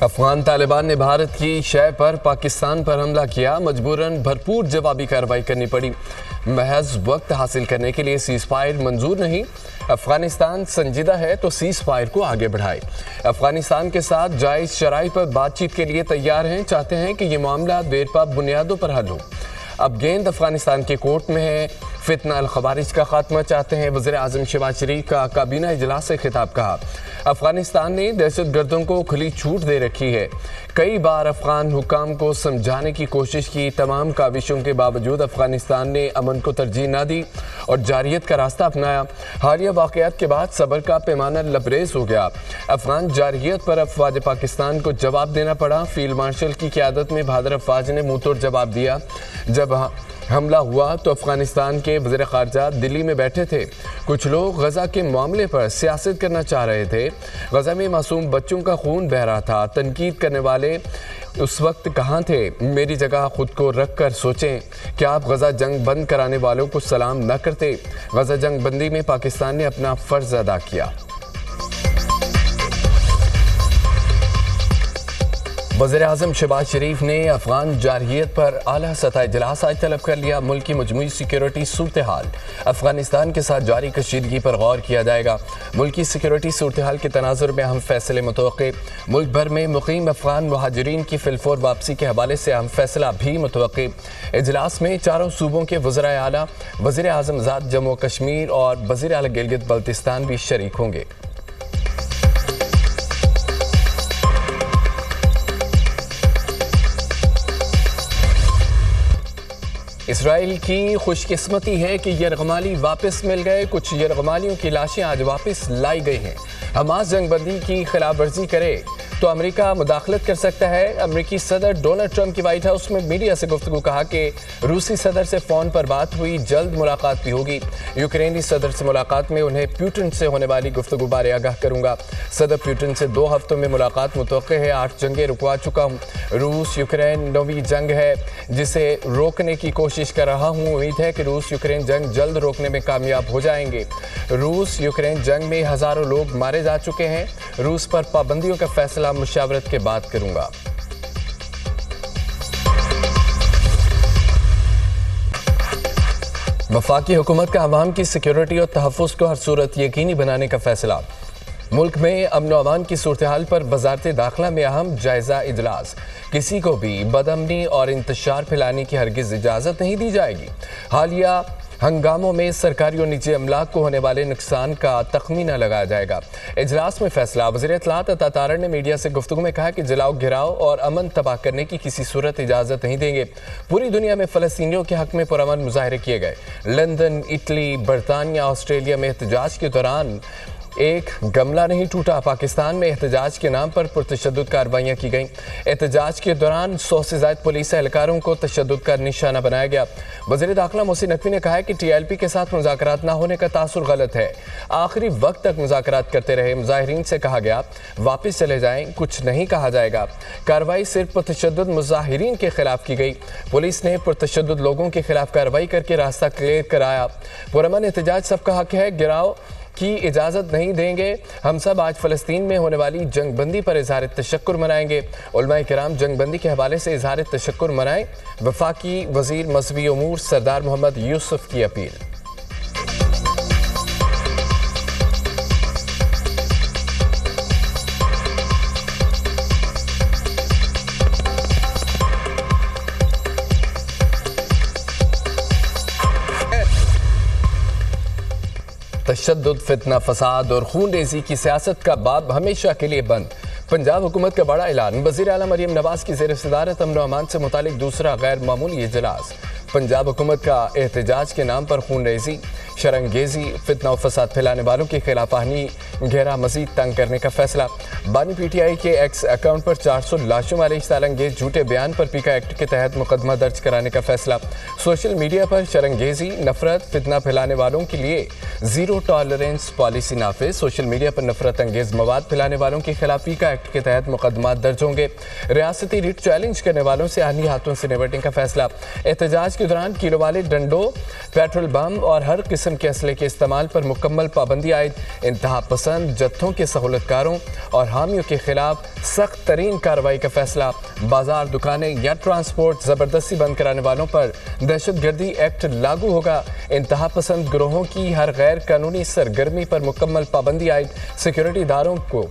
अफगान तालिबान ने भारत की शय पर पाकिस्तान पर हमला किया। मजबूरन भरपूर जवाबी कार्रवाई करनी पड़ी। महज वक्त हासिल करने के लिए सीज फायर मंजूर नहीं। अफगानिस्तान संजीदा है तो सीज फायर को आगे बढ़ाए। अफगानिस्तान के साथ जायज शराइत पर बातचीत के लिए तैयार हैं। चाहते हैं कि ये मामला देरपा बुनियादों पर हल हो। अब गेंद अफगानिस्तान के कोर्ट में है। फितना अल खवारिज का खात्मा चाहते हैं। वज़ीर आज़म शहबाज शरीफ का काबीना इजलास से खिताब कहा। अफगानिस्तान ने दहशतगर्दों को खुली छूट दे रखी है। कई बार अफगान हुकाम को समझाने की कोशिश की। तमाम काविशों के बावजूद अफगानिस्तान ने अमन को तरजीह न दी और जारियत का रास्ता अपनाया। हालिया वाक़यात के बाद सब्र का पैमाना लबरेज हो गया। अफगान जारियत पर अफवाज पाकिस्तान को जवाब देना पड़ा। फील्ड मार्शल की क़यादत में बहादुर अफवाज ने मुंह तोड़ जवाब दिया। जब हमला हुआ तो अफगानिस्तान के वज़ीर ख़ारजा दिल्ली में बैठे थे। कुछ लोग गज़ा के मामले पर सियासत करना चाह रहे थे। गज़ा में मासूम बच्चों का खून बह रहा था। तनकीद करने वाले उस वक्त कहाँ थे? मेरी जगह खुद को रख कर सोचें, क्या आप गज़ा जंग बंद कराने वालों को सलाम न करते? गज़ा जंग बंदी में पाकिस्तान ने अपना फ़र्ज़ अदा किया। वज़ीर आज़म शहबाज शरीफ ने अफगान जारहियत पर आला सतह इजलास आज तलब कर लिया। मुल्क की मजमूई सिक्योरिटी सूरत हाल, अफगानिस्तान के साथ जारी कशीदगी पर गौर किया जाएगा। मुल्क की सिक्योरिटी सूरत हाल के तनाजुर में अहम फैसले मुतवक्के। मुल्क भर में मुकीम अफगान मुहाजिरीन की फिलफोर वापसी के हवाले से अहम फैसला भी मुतवक्के। इजलास में चारों सूबों के वज़राए आला, वज़ीर आज़म आज़ाद जम्मू कश्मीर और वज़ीर आला गिलगित बल्तिस्तान भी शरीक होंगे। इसराइल की खुशकिस्मती है कि यरगमाली वापस मिल गए। कुछ यरगमालियों की लाशें आज वापस लाई गई हैं। हमास जंगबंदी की खिलाफ वर्जी करे तो अमेरिका मुदाखलत कर सकता है। अमेरिकी सदर डोनाल्ड ट्रंप की व्हाइट हाउस में मीडिया से गुफ्तगू, कहा कि रूसी सदर से फ़ोन पर बात हुई, जल्द मुलाकात भी होगी। यूक्रेनी सदर से मुलाकात में उन्हें प्यूटिन से होने वाली गुफ्तगू बारे आगाह करूंगा। सदर प्यूटिन से 2 हफ्तों में मुलाकात मुतवक्के है। 8 जंगें रुकवा चुका हूँ। रूस यूक्रेन नवी जंग है जिसे रोकने की कोशिश कर रहा हूँ। उम्मीद है कि रूस यूक्रेन जंग जल्द रोकने में कामयाब हो जाएंगे। रूस यूक्रेन जंग में हज़ारों लोग मारे जा चुके हैं। रूस पर पाबंदियों का फैसला मुशावरत के बाद करूंगा। वफाकी हुकूमत का अवाम की सिक्योरिटी और तहफ़्फ़ुज़ को हर सूरत यकीनी बनाने का फैसला। मुल्क में अमन व अमान की सूरत हाल पर वज़ारत दाखिला में अहम जायज़ा इजलास। किसी को भी बदअमनी और इंतशार फैलाने की हरगिज़ इजाज़त नहीं दी जाएगी। हालिया हंगामों में सरकारी और निजी अमलाक को होने वाले नुकसान का तखमीना लगाया जाएगा। इजलास में फैसला। वज़ीर इत्तलात अता तारड़ ने मीडिया से गुफ्तगू में कहा कि जलाओ गिराओ और अमन तबाह करने की किसी सूरत इजाज़त नहीं देंगे। पूरी दुनिया में फ़लस्तीनियों के हक़ में पुरअमन मुज़ाहरे किए गए। लंदन, इटली, बरतानिया, ऑस्ट्रेलिया में एहतजाज के दौरान एक गमला नहीं टूटा। पाकिस्तान में एहतजाज के नाम पर पुरतशद्दुद कार्रवाइयाँ की गईं। एहतजाज के दौरान 100 से ज़ायद पुलिस एहलकारों को तशद्दुद का निशाना बनाया गया। वज़ीर दाखिला मोहसिन नकवी ने कहा है कि TLP के साथ मुज़ाकरात न होने का तासुर गलत है। आखिरी वक्त तक मुज़ाकरात करते रहे। मुज़ाहिरीन से कहा गया वापस चले जाएं, कुछ नहीं कहा जाएगा। कार्रवाई सिर्फ पुरतशद्दुद मुज़ाहिरीन के खिलाफ की गई। पुलिस ने पुरतशद्दुद लोगों के खिलाफ कार्रवाई करके रास्ता क्लियर कराया। पुरअमन एहतजाज सबका हक है, गिराव की इजाज़त नहीं देंगे। हम सब आज फ़लस्तीन में होने वाली जंग बंदी पर इज़हार तशक्कुर मनाएंगे। उलमाए किराम जंग बंदी के हवाले से इज़हार तशक्कुर मनाएं। वफाकी वज़ीर मज़हबी उमूर सरदार मोहम्मद यूसुफ की अपील। तशद्दुद, फितना, फसाद और खून रेज़ी की सियासत का बाब हमेशा के लिए बंद। पंजाब हुकूमत का बड़ा ऐलान। वज़ीर आला मरियम नवाज़ की ज़ेर सदारत अमन व अमान से मुतालिक दूसरा गैर मामूली इजलास। पंजाब हुकूमत का एहतजाज के नाम पर खून रेज़ी, शरंगेज़ी, फितना और फसाद फैलाने वालों की खिलाफानी घेरा मजीद तंग करने का फैसला। बानी PTI के एक्स अकाउंट पर 400 लाशों वाले इश्तारंगेज झूठे बयान पर पीका एक्ट के तहत मुकदमा दर्ज कराने का फैसला। सोशल मीडिया पर शरंगेज़ी, नफरत, फितना फैलाने वालों के लिए जीरो टॉलरेंस पॉलिसी नाफिज। सोशल मीडिया पर नफरत अंगेज मवाद फैलाने वालों के खिलाफ पीका एक्ट के तहत मुकदमा दर्ज होंगे। रियासती रिट चैलेंज करने वालों से आनी हाथों से निपटने का फैसला। एहतजाज के दौरान किलो वाले डंडों, पेट्रोल बम और हर किस्म के असले के इस्तेमाल पर मुकम्मल पाबंदी आयद। इंतहा पसंद जत्थों के सहूलतकारों और हामियों के खिलाफ सख्त तरीन कार्रवाई का फैसला। बाजार, दुकानें या ट्रांसपोर्ट जबरदस्ती बंद कराने वालों पर दहशतगर्दी एक्ट लागू होगा। इंतहा पसंद गिरोहों की हर गैर कानूनी सरगर्मी पर मुकम्मल पाबंदी आयद। सिक्योरिटी इदारों को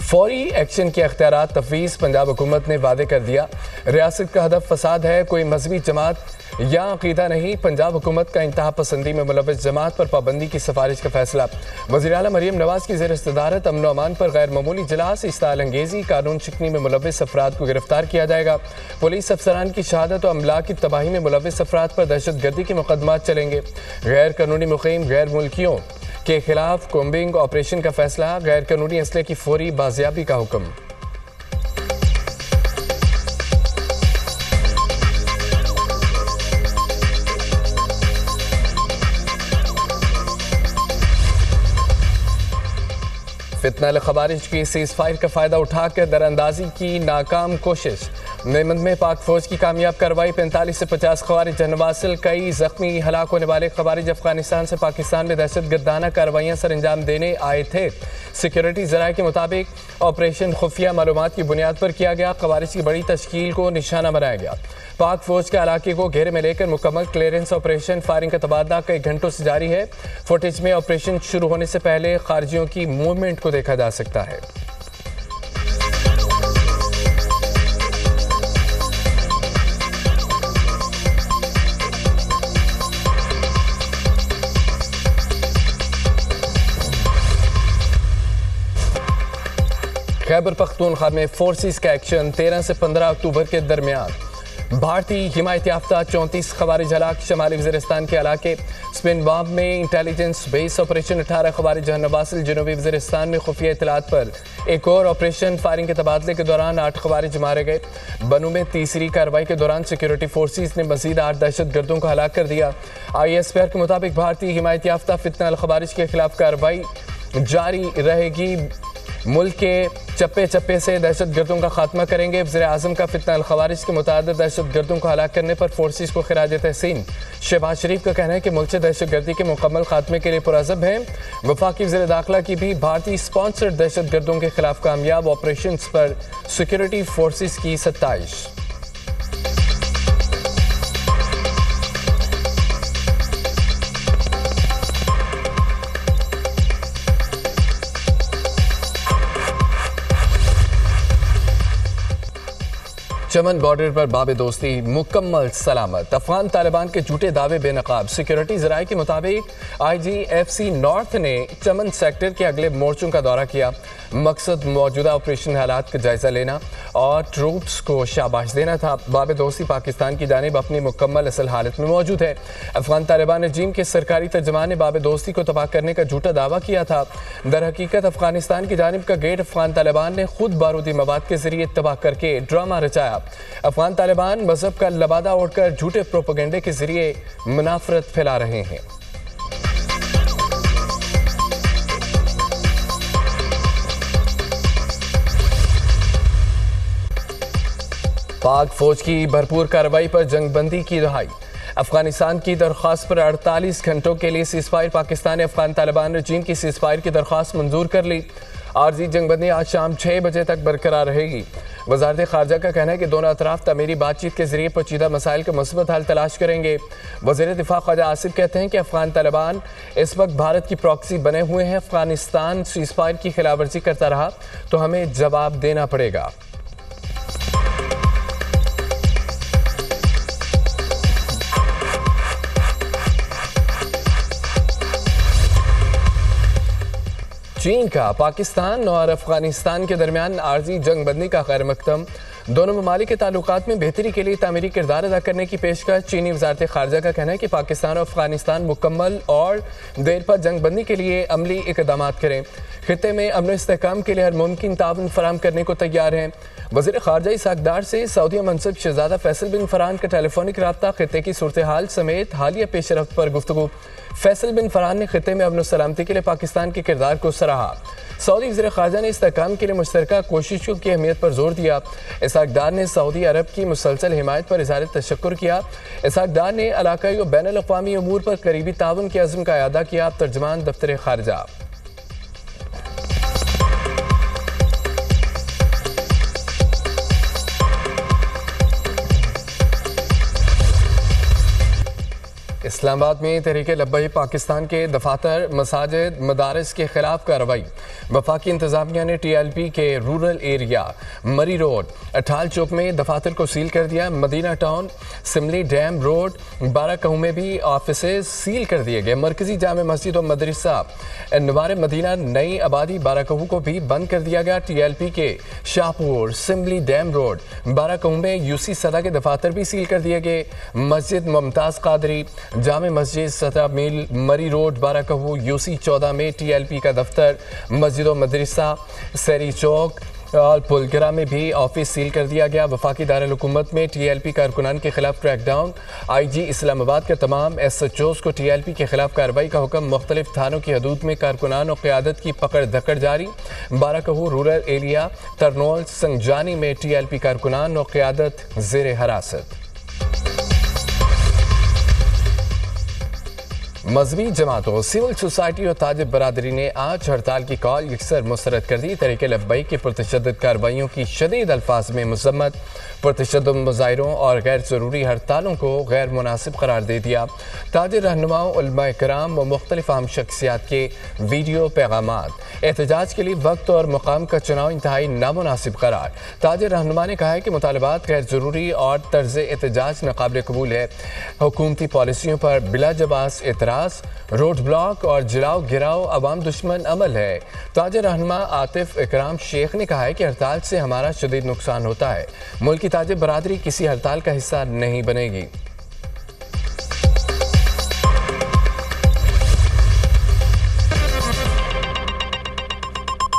फौरी एक्शन के अख्तियारात तफवीज़। पंजाब हुकूमत ने वादे कर दिया, रियासत का हदफ फसाद है, कोई मजहबी जमात या अकीदा नहीं। पंजाब हुकूमत का इंतहा पसंदी में मुलव्वस जमात पर पाबंदी की सिफारिश का फैसला। वज़ीर आला मरियम नवाज की ज़ेर सदारत अमन अमान पर गैर मामूली इजलास। इस्ताल अंगेजी, कानून शिकनी में मुलव्वस अफराद को गिरफ्तार किया जाएगा। पुलिस अफसरान की शहादत और अमला की तबाही में मुलव्वस अफराद पर दहशतगर्दी के मुकदमात चलेंगे। गैर कानूनी मुकीम गैर मुल्कियों के खिलाफ कोम्बिंग ऑपरेशन का फैसला। गैर कानूनी असले की फौरी बाजियाबी का हुक्म। फितना खबारिश की सीज फायर का फायदा उठाकर दरअंदाजी की नाकाम कोशिश। मेमंद में पाक फौज की कामयाब कार्रवाई। 45 से 50 खवारिज जनवासिल, कई जख्मी। हलाक होने वाले खवारिज अफगानिस्तान से पाकिस्तान में दहशतगर्दाना कार्रवाइयां सर अंजाम देने आए थे। सिक्योरिटी जराये के मुताबिक ऑपरेशन खुफिया मालूमात की बुनियाद पर किया गया। खवारिज की बड़ी तश्कील को निशाना बनाया गया। पाक फौज के इलाके को घेरे में लेकर मुकम्मल क्लियरेंस ऑपरेशन। फायरिंग का तबादला कई घंटों से जारी है। फुटेज में ऑपरेशन शुरू होने से पहले खारजियों की मूवमेंट को देखा जा सकता है। खैबर पख्तूनख्वा में फोर्सेस का एक्शन। 13 से 15 अक्टूबर के दरमियान भारतीय हिमायत याफ्ता 34 खवारिज हलाक। शमाली वज़ीरिस्तान के इलाके स्पिनवाब में इंटेलिजेंस बेस ऑपरेशन। 18 खवारिज नवासिल। जनूबी वज़ीरिस्तान में खुफिया इतलात पर एक और ऑपरेशन। फायरिंग के तबादले के दौरान 8 खवारिज मारे गए। बनू में तीसरी कार्रवाई के दौरान सिक्योरिटी फोर्सेस ने मजीद 8 दहशतगर्दों को हलाक कर दिया। ISPR के मुताबिक भारतीय हिमायत याफ्ता फितना अल खवारिज के खिलाफ कार्रवाई जारी रहेगी। मुल्क के चप्पे चप्पे से दहशतगर्दों का खात्मा करेंगे। वज़ीर आज़म का फितना अल खवारिज के मुतादिद दहशतगर्दों को हलाक करने पर फोर्सेस को खिराज तहसीन। शहबाज शरीफ का कहना है कि मुल्क से दहशतगर्दी के मुकम्मल खात्मे के लिए पुरअज़म है। वफाकी वज़ीर दाखिला की भी भारतीय स्पॉन्सर्ड दहशतगर्दों के खिलाफ कामयाब ऑपरेशन पर सिक्योरिटी फोर्सेस की सत्ताइश। चमन बॉर्डर पर बाब दोस्ती मुकम्मल सलामत। अफगान तालिबान के झूठे दावे बेनकाब। सिक्योरिटी जराये के मुताबिक IGFC नॉर्थ ने चमन सेक्टर के अगले मोर्चों का दौरा किया। मकसद मौजूदा ऑपरेशन हालात का जायजा लेना और ट्रूप्स को शाबाश देना था। बाब दोस्ती पाकिस्तान की जानिब अपनी मुकम्मल असल हालत में मौजूद है। अफगान तालिबान रजीम के सरकारी तर्जमान ने बाब दोस्ती को तबाह करने का झूठा दावा किया था। दर हकीकत अफगानिस्तान की जानिब का गेट अफगान तालिबान ने खुद बारूदी मवाद के जरिए तबाह करके ड्रामा रचाया। अफगान तालिबान मजहब का लबादा ओढ़कर झूठे प्रोपेगेंडे के जरिए मुनाफरत फैला रहे हैं। पाक फौज की भरपूर कार्रवाई पर जंगबंदी की दुहाई। अफगानिस्तान की दरख्वास्त पर 48 घंटों के लिए सीज़फायर। पाकिस्तान ने अफगान तालिबान रजीम की सीज़फायर की दरख्वास्त मंजूर कर ली। आर्जी जंगबंदी आज शाम 6 बजे तक बरकरार रहेगी। वज़ारत ख़ारजा का कहना है कि दोनों अतराफ तमीरी बातचीत के जरिए पेचीदा मसाइल का मुस्बत हल तलाश करेंगे। वज़ीर दिफा ख्वाजा आसिफ कहते हैं कि अफगान तालिबान इस वक्त भारत की प्रॉक्सी बने हुए हैं। अफगानिस्तान सीज़फायर की खिलाफवर्जी करता रहा तो हमें जवाब देना पड़ेगा। चीन का पाकिस्तान और अफगानिस्तान के दरमियान आर्जी जंगबंदी का खैर मकदम। दोनों ममालिक के ताल्लुकात में बेहतरी के लिए तामीरी किरदार अदा करने की पेशकश। चीनी वज़ारत ख़ारजा का कहना है कि पाकिस्तान और अफगानिस्तान मुकम्मल और देर पर जंगबंदी के लिए अमली इक़दामात करें। खित्ते में अमन इस्तेहकाम के लिए हर मुमकिन ताउन फराहम करने को तैयार हैं। वज़ीर ख़ारजा इसाक डार से सऊदी मनसब शहज़ादा फैसल बिन फरहान का टेलीफोनिक रब्ता, खित्ते की सूरत हाल समेत हालिया पेशरफ्त पर गुफ्तगू। फैसल बिन फरहान ने खित्ते में अमन सलामती के लिए पाकिस्तान के किरदार को सराहा। सऊदी वज़ीर ख़ारजा ने इस्तेहकाम के लिए मुश्तरका कोशिशों की अहमियत पर जोर दिया। इसाक डार ने सऊदी अरब की मुसलसल हिमायत पर इज़हार तशक्कुर किया। इसाक डार ने इलाकाई और बैनुल अक़वामी उमूर पर करीबी ताउन के अज़्म का अदा किया। तर्जमान दफ्तर ख़ारजा। इस्लामाबाद में तहरीक लब्बैक पाकिस्तान के दफातर, मसाजिद, मदारस के खिलाफ कार्रवाई। वफाकी इंतजामिया ने TLP के रूरल एरिया मरी रोड, अठाल चौक में दफातर को सील कर दिया। Medina town, Simli dam road, बाराकहू में भी ऑफिसेज सील कर दिए गए। मरकजी जामे मस्जिद और मदरसा नवार मदीना नई आबादी बाराकहू को भी बंद कर दिया गया। TLP के शाहपुर, सिमली डैम रोड, बाराकहू में UC सदा के दफातर भी सील कर दिए गए। मस्जिद मुमताज़ कादरी, जामे मस्जिद 17 मील मरी रोड, बाराकहू, UC 14 में TLP का दफ्तर, मस्जिद और मदरसा, सैरी चौक और पुलगरा में भी ऑफिस सील कर दिया गया। वफाकी दारुल हुकूमत में TLP कारकुनान के खिलाफ क्रैकडाउन। IG इस्लामाबाद के तमाम SHOs को TLP के खिलाफ कार्रवाई का हुक्म। मुख्तलिफ थानों की हदूद में कारकुनान और क़यादत की पकड़ धकड़ जारी। बाराकहू रूरल एरिया, तरनौल, संगजानी में TLP कारकुनान और क़यादत ज़ेर हिरासत। मजहबी जमातों, सिविल सोसाइटी और ताजिर बरादरी ने आज हड़ताल की कॉल यकसर मुस्तरद कर दी। तहरीक लब्बैक की पुरतशद्दुद कार्रवाइयों की शदीद अल्फाज में मज़म्मत, पुरतशद्दुद मुज़ाहिरों और गैर ज़रूरी हड़तालों को गैर मुनासिब करार दे दिया। ताजिर रहनुमाओं, उलमा कराम व मुख्तलिफ अहम शख्सियात के वीडियो पैगामात। एहतजाज के लिए वक्त और मुकाम का चुनाव इंतहाई नामुनासिब करार। ताजिर रहनुमा ने कहा है कि मुतालबात गैर ज़रूरी और तर्ज़ एहतजाज नाक़ाबिल कबूल है। हुकूमती पॉलिसियों पर बिला जवाज़ एतराज़, रोड ब्लॉक और जलाओ गिराओ अवाम दुश्मन अमल है। ताजिर रहनुमा आतिफ इकराम शेख ने कहा है कि हड़ताल से हमारा शदीद नुकसान होता है। मुल्क की ताजिर बरादरी किसी हड़ताल का हिस्सा नहीं बनेगी।